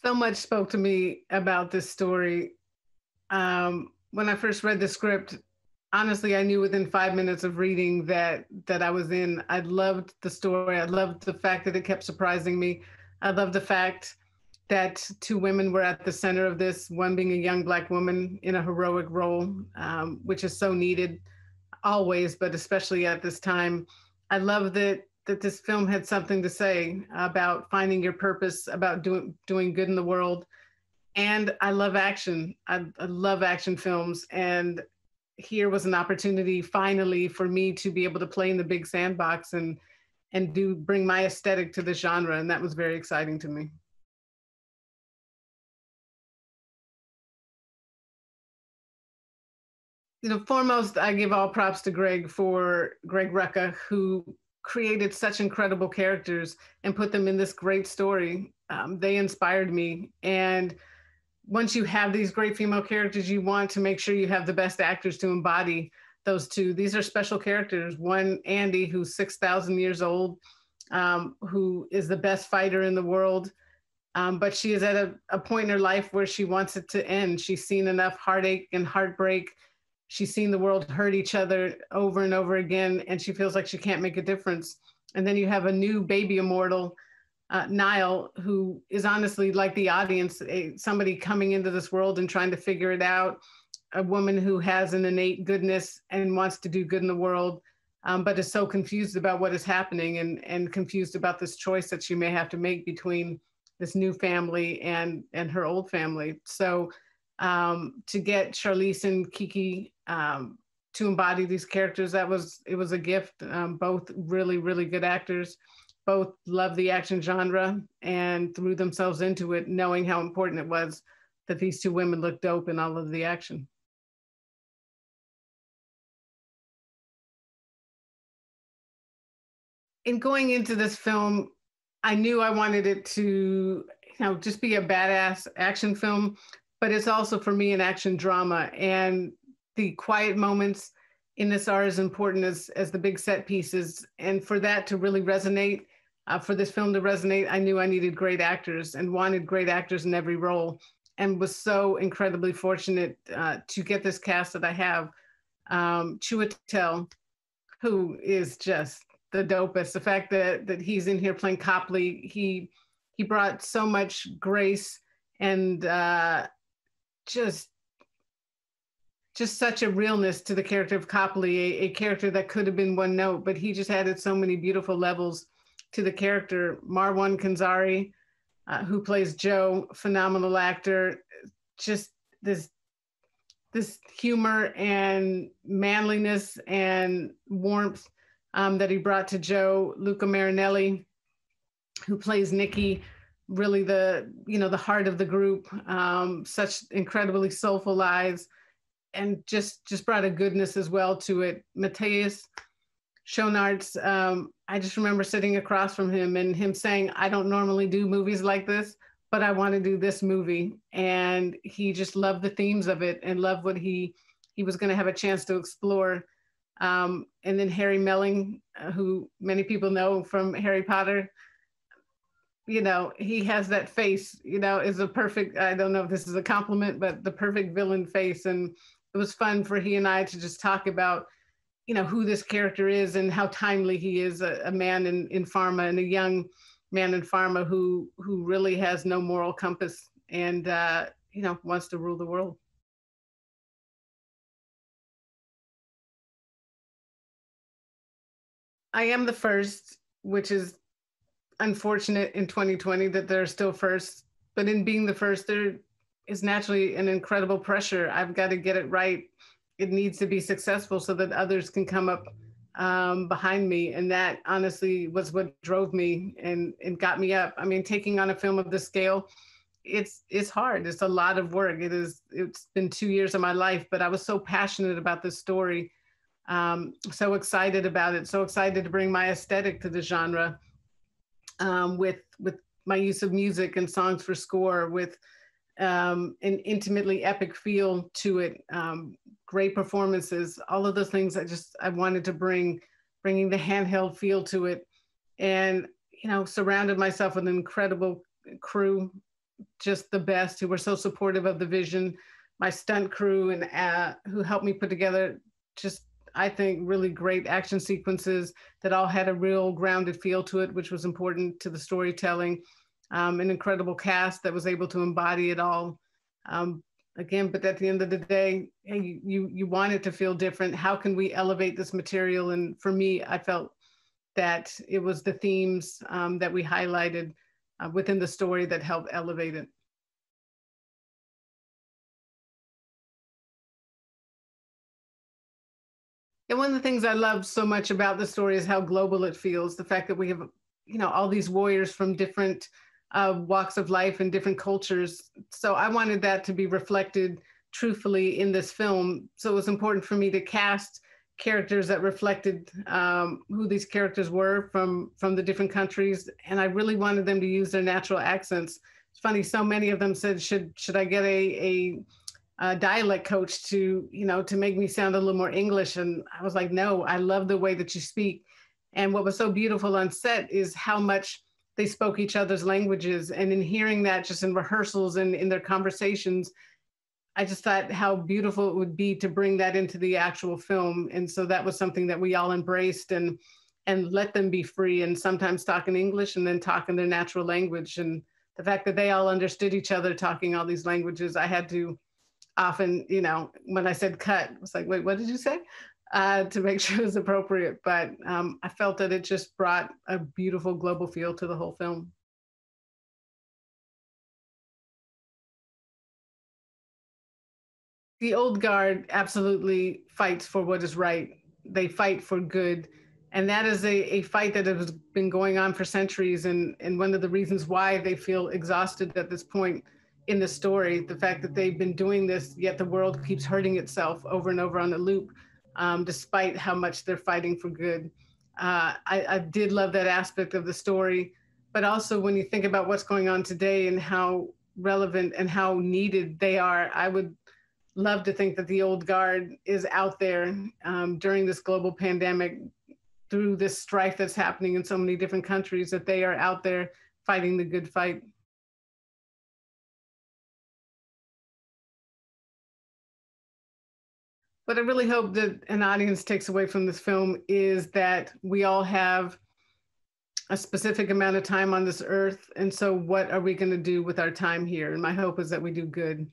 So much spoke to me about this story. When I first read the script, honestly, I knew within 5 minutes of reading that I was in. I loved the story. I loved the fact that it kept surprising me. I loved the fact that two women were at the center of this, one being a young Black woman in a heroic role, which is so needed always, but especially at this time. I love that this film had something to say about finding your purpose, about doing good in the world. And I love action. I love action films. And here was an opportunity finally for me to be able to play in the big sandbox and do bring my aesthetic to the genre. And that was very exciting to me. Foremost, I give all props to Greg Rucka, who created such incredible characters and put them in this great story. They inspired me. And once you have these great female characters, you want to make sure you have the best actors to embody those two. These are special characters. One, Andy, who's 6,000 years old, who is the best fighter in the world. But she is at a point in her life where she wants it to end. She's seen enough heartache and heartbreak. She's seen the world hurt each other over and over again, and she feels like she can't make a difference. And then you have a new baby immortal, Niall, who is honestly like the audience, somebody coming into this world and trying to figure it out, a woman who has an innate goodness and wants to do good in the world, but is so confused about what is happening and confused about this choice that she may have to make between this new family and her old family. So to get Charlize and KIKI to embody these characters, it was a gift. Both really, really good actors. Both loved the action genre and threw themselves into it, knowing how important it was that these two women looked dope in all of the action. In going into this film, I knew I wanted it to, just be a badass action film, but it's also for me an action drama. And the quiet moments in this are as important as the big set pieces. And for that to really resonate, for this film to resonate, I knew I needed great actors and wanted great actors in every role, and was so incredibly fortunate to get this cast that I have. Chiwetel, who is just the dopest. The fact that he's in here playing Copley, he brought so much grace and just such a realness to the character of Copley, a character that could have been one note, but he just added so many beautiful levels to the character. Marwan Kanzari, who plays Joe, phenomenal actor, just this humor and manliness and warmth that he brought to Joe. Luca Marinelli, who plays Nikki, really the heart of the group, such incredibly soulful eyes, and just brought a goodness as well to it. Matthias Schoenaerts, I just remember sitting across from him and him saying, I don't normally do movies like this, but I want to do this movie. And he just loved the themes of it and loved what he was going to have a chance to explore. And then Harry Melling, who many people know from Harry Potter, he has that face, is a perfect, I don't know if this is a compliment, but the perfect villain face. And it was fun for he and I to just talk about, who this character is and how timely he is, a man in pharma, and a young man in pharma who really has no moral compass and, wants to rule the world. I am the first, which is unfortunate in 2020 that they're still first, but in being the first, there is naturally an incredible pressure. I've got to get it right. It needs to be successful so that others can come up behind me. And that honestly was what drove me and got me up. I mean, taking on a film of this scale, it's hard. It's a lot of work. It's been 2 years of my life, but I was so passionate about this story, so excited about it, so excited to bring my aesthetic to the genre, with my use of music and songs for score, with an intimately epic feel to it, great performances, all of those things I wanted to bringing the handheld feel to it, and surrounded myself with an incredible crew, just the best, who were so supportive of the vision. My stunt crew and who helped me put together just, I think, really great action sequences that all had a real grounded feel to it, which was important to the storytelling. An incredible cast that was able to embody it all. Again, but at the end of the day, hey, you want it to feel different. How can we elevate this material? And for me, I felt that it was the themes that we highlighted within the story that helped elevate it. And one of the things I love so much about the story is how global it feels. The fact that we have, all these warriors from different walks of life and different cultures. So I wanted that to be reflected truthfully in this film. So it was important for me to cast characters that reflected who these characters were from the different countries. And I really wanted them to use their natural accents. It's funny, so many of them said, should I get a dialect coach to make me sound a little more English? And I was like, no, I love the way that you speak. And what was so beautiful on set is how much they spoke each other's languages. And in hearing that just in rehearsals and in their conversations, I just thought how beautiful it would be to bring that into the actual film. And so that was something that we all embraced and let them be free, and sometimes talk in English and then talk in their natural language. And the fact that they all understood each other talking all these languages, I had to often, when I said cut, I was like, wait, what did you say? To make sure it was appropriate. But I felt that it just brought a beautiful global feel to the whole film. The old guard absolutely fights for what is right. They fight for good. And that is a fight that has been going on for centuries. And one of the reasons why they feel exhausted at this point in the story, the fact that they've been doing this, yet the world keeps hurting itself over and over on a loop, despite how much they're fighting for good. I did love that aspect of the story, but also when you think about what's going on today and how relevant and how needed they are, I would love to think that the old guard is out there during this global pandemic, through this strife that's happening in so many different countries, that they are out there fighting the good fight. What I really hope that an audience takes away from this film is that we all have a specific amount of time on this earth. And so what are we going to do with our time here? And my hope is that we do good.